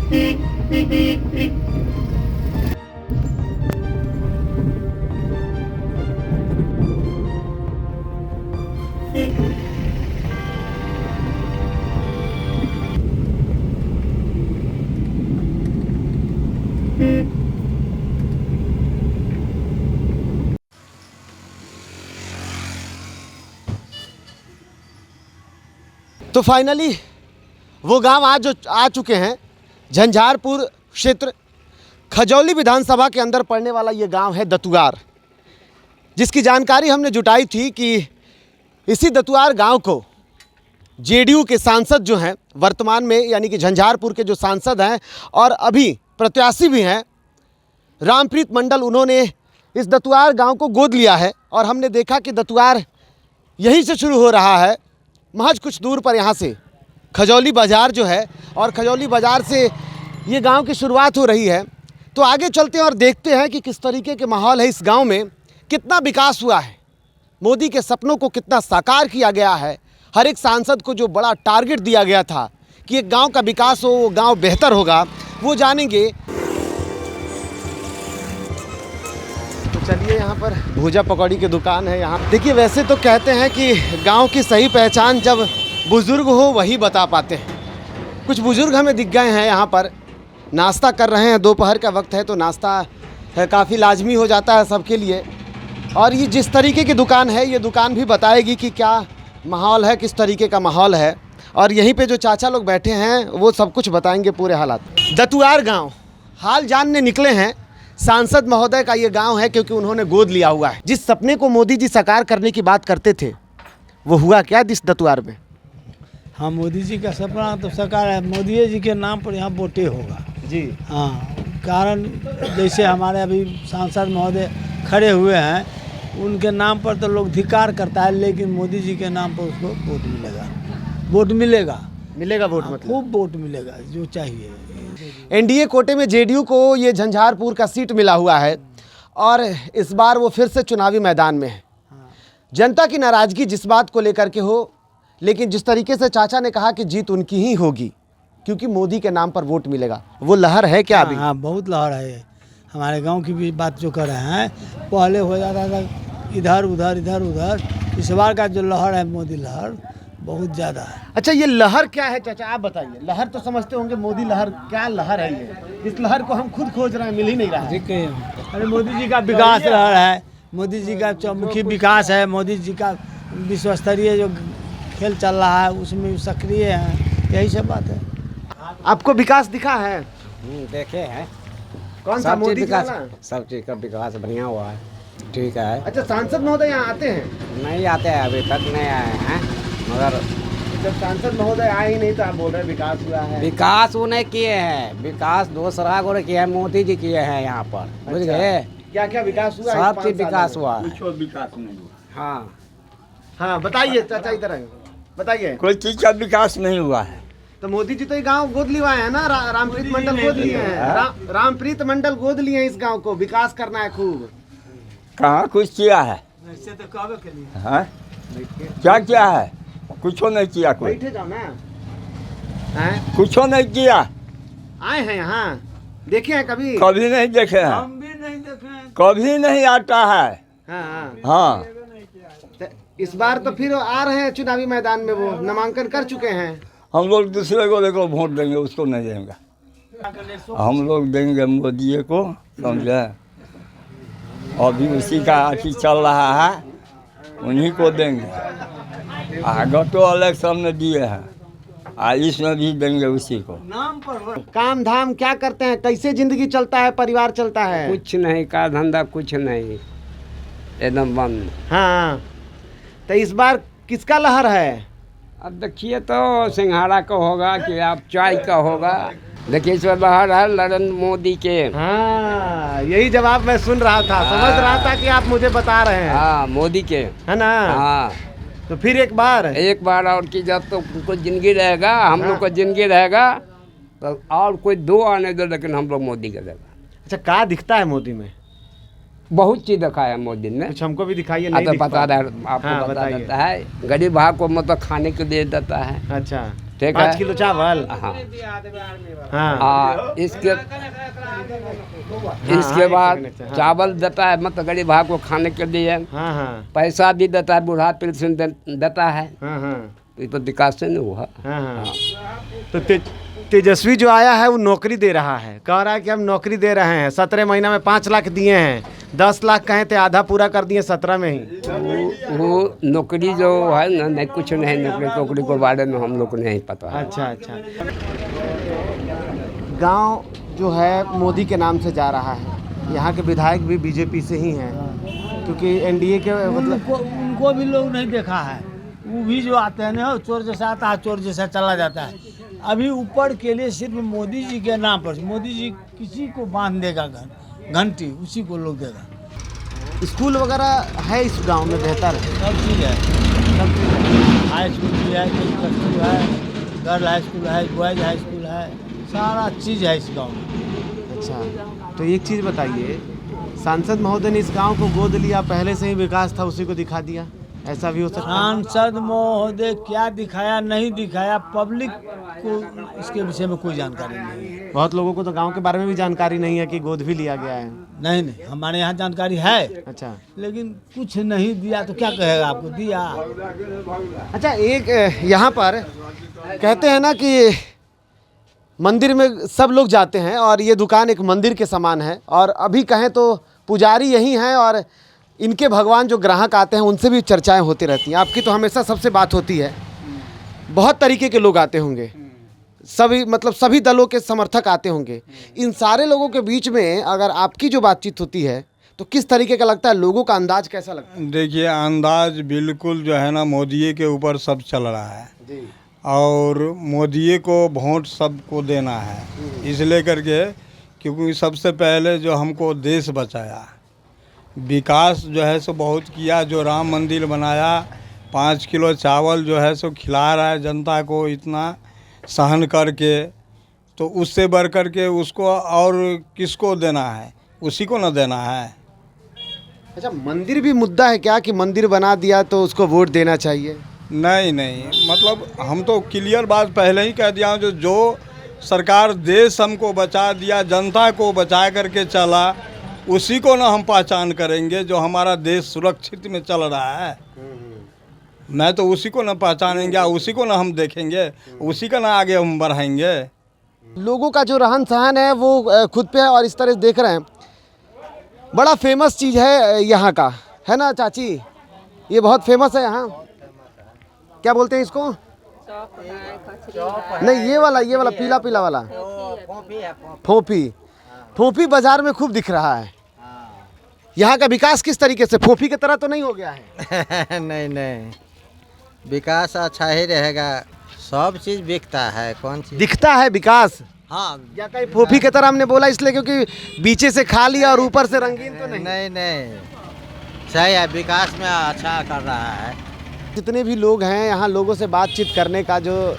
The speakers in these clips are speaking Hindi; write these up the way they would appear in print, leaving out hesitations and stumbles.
तो फाइनली वो गांव आज आ चुके हैं। झंझारपुर क्षेत्र खजौली विधानसभा के अंदर पड़ने वाला ये गांव है दतुआर, जिसकी जानकारी हमने जुटाई थी कि इसी दतुआर गांव को जेडीयू के सांसद जो हैं वर्तमान में, यानी कि झंझारपुर के जो सांसद हैं और अभी प्रत्याशी भी हैं, रामप्रीत मंडल, उन्होंने इस दतुआर गांव को गोद लिया है। और हमने देखा कि दतुआर यहीं से शुरू हो रहा है, महज कुछ दूर पर यहाँ से खजौली बाज़ार जो है, और खजौली बाज़ार से ये गांव की शुरुआत हो रही है। तो आगे चलते हैं और देखते हैं कि किस तरीके के माहौल है इस गांव में, कितना विकास हुआ है, मोदी के सपनों को कितना साकार किया गया है। हर एक सांसद को जो बड़ा टारगेट दिया गया था कि एक गांव का विकास हो, वो गांव बेहतर होगा, वो जानेंगे। तो चलिए, यहाँ पर भूजा पकौड़ी की दुकान है। यहाँ देखिए, वैसे तो कहते हैं कि गांव की सही पहचान जब बुज़ुर्ग हो वही बता पाते हैं। कुछ बुज़ुर्ग हमें दिख गए हैं यहाँ पर, नाश्ता कर रहे हैं। दोपहर का वक्त है तो नाश्ता है काफ़ी लाजमी हो जाता है सबके लिए। और ये जिस तरीके की दुकान है, ये दुकान भी बताएगी कि क्या माहौल है, किस तरीके का माहौल है। और यहीं पे जो चाचा लोग बैठे हैं वो सब कुछ बताएंगे पूरे हालात। दतुआर गांव हाल जानने निकले हैं। सांसद महोदय का ये गांव है क्योंकि उन्होंने गोद लिया हुआ है। जिस सपने को मोदी जी साकार करने की बात करते थे वो हुआ क्या इस दतुआर में? हाँ, मोदी जी का सपना तो साकार है। मोदी जी के नाम पर यहाँ वोटे होगा जी। हाँ, कारण जैसे हमारे अभी सांसद महोदय खड़े हुए हैं, उनके नाम पर तो लोग धिक्कार करता है, लेकिन मोदी जी के नाम पर उसको वोट मिलेगा। वोट मिलेगा, मिलेगा वोट, मतलब खूब वोट मिलेगा जो चाहिए। एनडीए कोटे में जेडीयू को ये झंझारपुर का सीट मिला हुआ है और इस बार वो फिर से चुनावी मैदान में है। जनता की नाराज़गी जिस बात को लेकर के हो, लेकिन जिस तरीके से चाचा ने कहा कि जीत उनकी ही होगी क्योंकि मोदी के नाम पर वोट मिलेगा, वो लहर है क्या अभी? हाँ, बहुत लहर है। हमारे गांव की भी बात जो कर रहे हैं, पहले हो जाता था इधर उधर इधर उधर। इस बार का जो लहर है, मोदी लहर, बहुत ज़्यादा है। अच्छा, ये लहर क्या है चाचा, आप बताइए। लहर तो समझते होंगे, मोदी लहर, क्या लहर है ये? इस लहर को हम खुद खोज रहे हैं, मिल ही नहीं रहा है। अरे मोदी जी का विकास लहर है, मोदी जी का चौमुखी विकास है, मोदी जी का विश्व स्तरीय जो खेल चल रहा है उसमें सक्रिय हैं, यही सब बात है। आपको विकास दिखा है? देखे हैं। कौन सा मोदी विकास? वाला? सब चीज़ का विकास बढ़िया हुआ है, ठीक है। अच्छा, सांसद महोदय यहाँ आते हैं? नहीं आते हैं, अभी तक नहीं आए हैं, मगर जब सांसद महोदय आए ही नहीं तो आप बोल रहे हैं विकास हुआ है। विकास उन्हें किए हैं, विकास दूसरा को किए हैं, मोदी जी किए हैं यहाँ पर, बुझ गए। क्या क्या विकास हुआ? सब चीज विकास हुआ है। कुछ विकास नहीं हुआ। हाँ हाँ, बताइए चाचा, इधर बताइए। कोई चीज का विकास नहीं हुआ है। तो मोदी जी तो ये गांव गोद लिवाए हैं ना, रामप्रीत मंडल गोद लिए हैं। रामप्रीत मंडल गोद लिए हैं इस गांव को, विकास करना है खूब। कहाँ कुछ किया है? हाँ? क्या किया है? कुछ नहीं किया, कोई बैठे जाओ ना। हैं? कुछ नहीं किया। आए हैं यहाँ, देखे हैं कभी? कभी नहीं देखे हैं, हम भी नहीं देखे हैं। कभी नहीं आता है। हाँ हाँ। हाँ, तो इस बार तो फिर आ रहे हैं चुनावी मैदान में, वो नामांकन कर चुके हैं। हम लोग दूसरे को देखो वोट देंगे, उसको नहीं देंगे। हम लोग देंगे मोदी को, समझे। अभी उसी का अथी चल रहा है, उन्हीं को देंगे। आगे तो इलेक्शन में दिए हैं, इसमें भी देंगे उसी को। नाम पर काम धाम क्या करते हैं, कैसे जिंदगी चलता है, परिवार चलता है? कुछ नहीं, का धंधा कुछ नहीं, एकदम बंद। हाँ, तो इस बार किसका लहर है? अब देखिए तो सिंघाड़ा का होगा कि आप चाय का होगा। देखिए इस बार लहर है नरेंद्र मोदी के। हाँ, यही जवाब मैं सुन रहा था, समझ रहा था कि आप मुझे बता रहे हैं। हाँ, मोदी के, है ना? हाँ। तो फिर एक बार और की जब तो उनको जिंदगी रहेगा, हम लोग को जिंदगी रहेगा, तो और कोई दो आने दो, लेकिन हम लोग मोदी का देगा। अच्छा, क्या दिखता है मोदी में? बहुत चीज दिखा है मोदी ने। कुछ हमको भी दिखाइए। तो बता रहा है आपको, हाँ, बता बताइए। देता है। गरीब भाग को मतलब खाने को दे देता है। अच्छा, ठीक 5 है। किलो चावल। हाँ हाँ इसके हाँ, बाद एक सेकंड, हाँ। चावल देता है, मतलब गरीब भाई को खाने के लिए। हाँ हाँ पैसा भी देता है, बूढ़ा पेंशन देता है। हाँ हाँ ये तो विकास से नहीं हुआ। हाँ हाँ। तो तेजस्वी जो आया है वो नौकरी दे रहा है, कह रहा है कि हम नौकरी दे रहे हैं। 17 महीना में 5 लाख दिए हैं, 10 लाख कहे थे, आधा पूरा कर दिए 17 में ही। वो नौकरी जो है ना, नहीं कुछ नहीं, नौकरी के बारे में हम लोग को नहीं पता है। अच्छा अच्छा। गांव जो है मोदी के नाम से जा रहा है, यहाँ के विधायक भी बीजेपी से ही हैं, क्योंकि एनडीए के मतलब उनको भी लोग नहीं देखा है। वो भी जो आते हैं ना, चोर जैसा आता है, चोर जैसा चला जाता है। अभी ऊपर के लिए सिर्फ मोदी जी के नाम पर, मोदी जी किसी को बांध देगा घंटी, उसी को लोग देगा। स्कूल वगैरह है इस गांव में बेहतर? सब चीज़ है, सब चीज़ है। हाई स्कूल भी है, स्कूल है, गर्ल हाई स्कूल है, बॉयज हाई स्कूल है, सारा चीज़ है इस गांव में। अच्छा, तो एक चीज़ बताइए, सांसद महोदय ने इस गांव को गोद लिया, पहले से ही विकास था, उसी को दिखा दिया, ऐसा भी हो सकता है? सांसद महोदय क्या दिखाया नहीं दिखाया, पब्लिक को इसके विषय में कोई जानकारी नहीं है। बहुत लोगों को तो गांव के बारे में भी जानकारी नहीं है कि गोद भी लिया गया है। नहीं नहीं, हमारे यहाँ जानकारी है, अच्छा लेकिन कुछ नहीं दिया तो क्या कहेगा, आपको दिया। अच्छा, एक यहाँ पर कहते हैं ना कि मंदिर में सब लोग जाते हैं और ये दुकान एक मंदिर के समान है, और अभी कहें तो पुजारी यही हैं और इनके भगवान जो ग्राहक आते हैं उनसे भी चर्चाएं होती रहती हैं। आपकी तो हमेशा सबसे बात होती है, बहुत तरीके के लोग आते होंगे, सभी मतलब सभी दलों के समर्थक आते होंगे। इन सारे लोगों के बीच में अगर आपकी जो बातचीत होती है तो किस तरीके का लगता है, लोगों का अंदाज कैसा लगता है? देखिए, अंदाज बिल्कुल जो है ना मोदी के ऊपर सब चल रहा है जी और मोदी को वोट सबको देना है, इसलिए करके क्योंकि सबसे पहले जो हमको देश बचाया, विकास जो है सो बहुत किया, जो राम मंदिर बनाया, 5 किलो चावल जो है सो खिला रहा है जनता को, इतना सहन करके, तो उससे बढ़ कर के उसको और किसको देना है, उसी को ना देना है। अच्छा, मंदिर भी मुद्दा है क्या कि मंदिर बना दिया तो उसको वोट देना चाहिए? नहीं नहीं, मतलब हम तो क्लियर बात पहले ही कह दिया हूँ, जो सरकार देश हमको बचा दिया, जनता को बचा करके चला, उसी को ना हम पहचान करेंगे, जो हमारा देश सुरक्षित में चल रहा है। मैं तो उसी को ना पहचानेंगे, उसी को ना हम देखेंगे, उसी का ना आगे हम बढ़ाएंगे। लोगों का जो रहन सहन है वो खुद पे है, और इस तरह से देख रहे हैं, बड़ा फेमस चीज़ है यहाँ का, है ना चाची? ये बहुत फेमस है यहाँ, क्या बोलते हैं इसको? नहीं, ये वाला पीला पीला वाला फोफी। फोफी बाजार में खूब दिख रहा है। यहाँ का विकास किस तरीके से, फोफी की तरह तो नहीं हो गया है? नहीं नहीं, विकास अच्छा ही रहेगा, सब चीज़ बिकता है, कौन चीज़ दिखता है विकास? हाँ, या कहीं फोफी की तरह हमने बोला इसलिए क्योंकि बीचे से खा लिया और ऊपर से रंगीन तो नहीं? नहीं नहीं, सही है, विकास में अच्छा कर रहा है। जितने भी लोग हैं यहाँ, लोगों से बातचीत करने का जो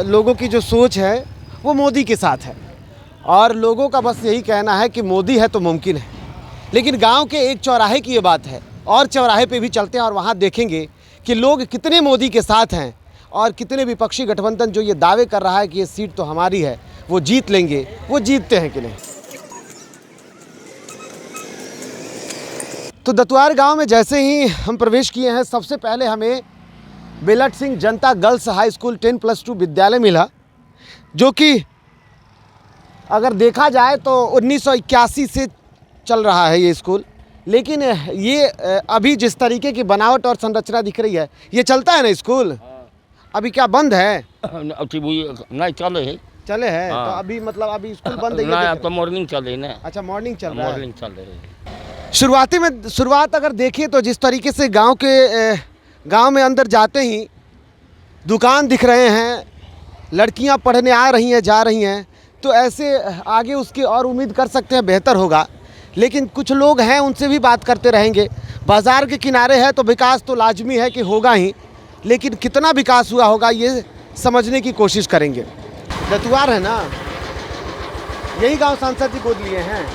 लोगों की जो सोच है वो मोदी के साथ है, और लोगों का बस यही कहना है कि मोदी है तो मुमकिन है। लेकिन गांव के एक चौराहे की ये बात है, और चौराहे पे भी चलते हैं और वहाँ देखेंगे कि लोग कितने मोदी के साथ हैं और कितने विपक्षी गठबंधन जो ये दावे कर रहा है कि ये सीट तो हमारी है, वो जीत लेंगे, वो जीतते हैं कि नहीं। तो दतुआर गांव में जैसे ही हम प्रवेश किए हैं, सबसे पहले हमें बेलट सिंह जनता गर्ल्स हाई स्कूल 10+2 विद्यालय मिला, जो कि अगर देखा जाए तो 1981 से चल रहा है ये स्कूल। लेकिन ये अभी जिस तरीके की बनावट और संरचना दिख रही है, ये चलता है ना स्कूल? अभी क्या बंद है? नहीं चले है, चले है हाँ। तो अभी मतलब अभी स्कूल बंद है? ना अब तो मॉर्निंग चल रही ना, अच्छा, मॉर्निंग चल रहा है। मॉर्निंग चल रही है। शुरुआत अगर देखें तो जिस तरीके से गांव में अंदर जाते ही दुकान दिख रहे हैं, लड़कियां पढ़ने आ रही हैं, जा रही हैं, तो ऐसे आगे उसकी और उम्मीद कर सकते हैं बेहतर होगा। लेकिन कुछ लोग हैं, उनसे भी बात करते रहेंगे। बाज़ार के किनारे है तो विकास तो लाजमी है कि होगा ही, लेकिन कितना विकास हुआ होगा ये समझने की कोशिश करेंगे। दतुआर है ना, यही गांव सांसद जी गोद लिए हैं?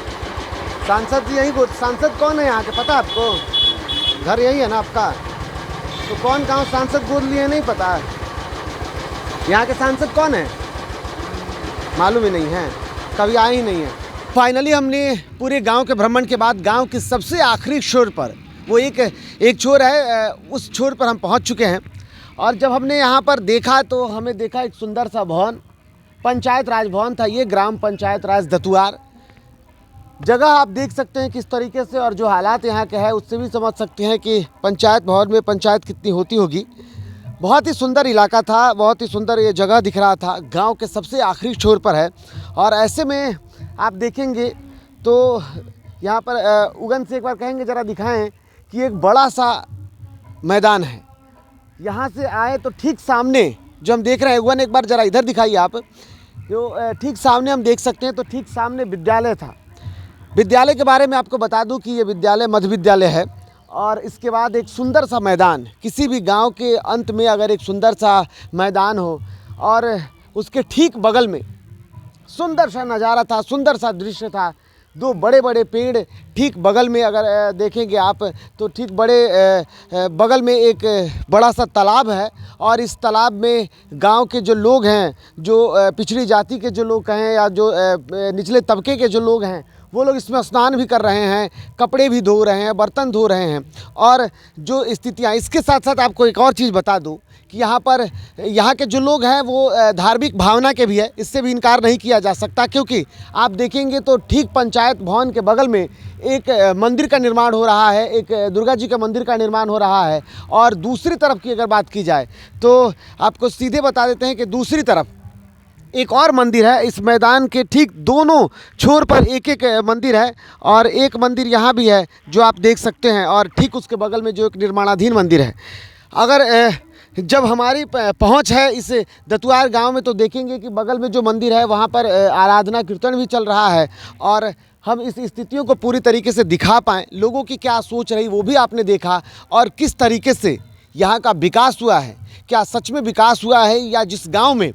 सांसद जी यही गोद, सांसद कौन है यहाँ के, पता है आपको? घर यही है ना आपका? तो कौन गांव सांसद गोद लिए नहीं पता है? यहाँ के सांसद कौन है? मालूम ही नहीं है, कभी आए ही नहीं है। फाइनली हमने पूरे गांव के भ्रमण के बाद गांव के सबसे आखिरी छोर पर, वो एक छोर है, उस छोर पर हम पहुंच चुके हैं। और जब हमने यहाँ पर देखा तो हमें देखा एक सुंदर सा भवन, पंचायत राज भवन था ये, ग्राम पंचायत राज दतुआर। जगह आप देख सकते हैं किस तरीके से, और जो हालात यहाँ के हैं उससे भी समझ सकते हैं कि पंचायत भवन में पंचायत कितनी होती होगी। बहुत ही सुंदर इलाका था, बहुत ही सुंदर ये जगह दिख रहा था, गांव के सबसे आखिरी छोर पर है। और ऐसे में आप देखेंगे तो यहाँ पर उगन से एक बार कहेंगे ज़रा दिखाएं कि एक बड़ा सा मैदान है। यहाँ से आए तो ठीक सामने जो हम देख रहे हैं, उगन एक बार ज़रा इधर दिखाइए आप, जो ठीक सामने हम देख सकते हैं, तो ठीक सामने विद्यालय था। विद्यालय के बारे में आपको बता दूं कि ये विद्यालय मध्य विद्यालय है। और इसके बाद एक सुंदर सा मैदान, किसी भी गांव के अंत में अगर एक सुंदर सा मैदान हो और उसके ठीक बगल में सुंदर सा नज़ारा था, सुंदर सा दृश्य था, दो बड़े बड़े पेड़ ठीक बगल में अगर देखेंगे आप तो ठीक बड़े बगल में एक बड़ा सा तालाब है। और इस तालाब में गांव के जो लोग हैं, जो पिछड़ी जाति के जो लोग कहें या जो निचले तबके के जो लोग हैं, वो लोग इसमें स्नान भी कर रहे हैं, कपड़े भी धो रहे हैं, बर्तन धो रहे हैं। और जो स्थितियाँ, इसके साथ साथ आपको एक और चीज़ बता दूं कि यहाँ पर यहाँ के जो लोग हैं वो धार्मिक भावना के भी है, इससे भी इनकार नहीं किया जा सकता। क्योंकि आप देखेंगे तो ठीक पंचायत भवन के बगल में एक मंदिर का निर्माण हो रहा है, एक दुर्गा जी का मंदिर का निर्माण हो रहा है। और दूसरी तरफ की अगर बात की जाए तो आपको सीधे बता देते हैं कि दूसरी तरफ एक और मंदिर है। इस मैदान के ठीक दोनों छोर पर एक एक मंदिर है, और एक मंदिर यहाँ भी है जो आप देख सकते हैं, और ठीक उसके बगल में जो एक निर्माणाधीन मंदिर है। अगर जब हमारी पहुंच है इस दतुआर गांव में तो देखेंगे कि बगल में जो मंदिर है वहां पर आराधना कीर्तन भी चल रहा है। और हम इस स्थितियों को पूरी तरीके से दिखा पाएँ, लोगों की क्या सोच रही वो भी आपने देखा, और किस तरीके से यहाँ का विकास हुआ है, क्या सच में विकास हुआ है, या जिस गाँव में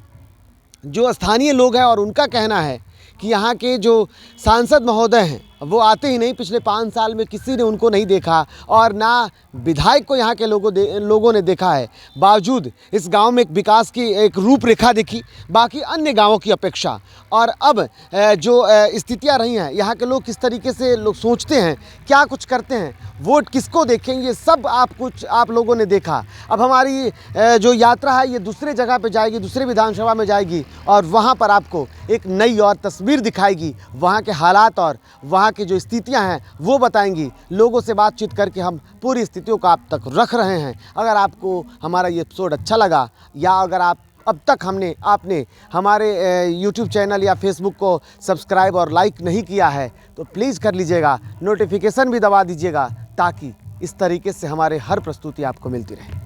जो स्थानीय लोग हैं और उनका कहना है कि यहाँ के जो सांसद महोदय हैं वो आते ही नहीं, पिछले 5 साल में किसी ने उनको नहीं देखा, और ना विधायक को यहाँ के लोगों ने देखा है। बावजूद इस गांव में एक विकास की एक रूपरेखा दिखी बाकी अन्य गांवों की अपेक्षा। और अब जो स्थितियाँ रही हैं, यहाँ के लोग किस तरीके से लोग सोचते हैं, क्या कुछ करते हैं, वोट किसको देखेंगे, सब आप लोगों ने देखा। अब हमारी जो यात्रा है ये दूसरे जगह पे जाएगी, दूसरे विधानसभा में जाएगी, और वहाँ पर आपको एक नई और तस्वीर दिखाएगी, वहाँ के हालात और वहाँ की जो स्थितियां हैं वो बताएंगी। लोगों से बातचीत करके हम पूरी स्थितियों को आप तक रख रहे हैं। अगर आपको हमारा ये एपिसोड अच्छा लगा, या अगर अब तक आपने हमारे YouTube चैनल या Facebook को सब्सक्राइब और लाइक नहीं किया है तो प्लीज़ कर लीजिएगा, नोटिफिकेशन भी दबा दीजिएगा, ताकि इस तरीके से हमारे हर प्रस्तुति आपको मिलती रहे।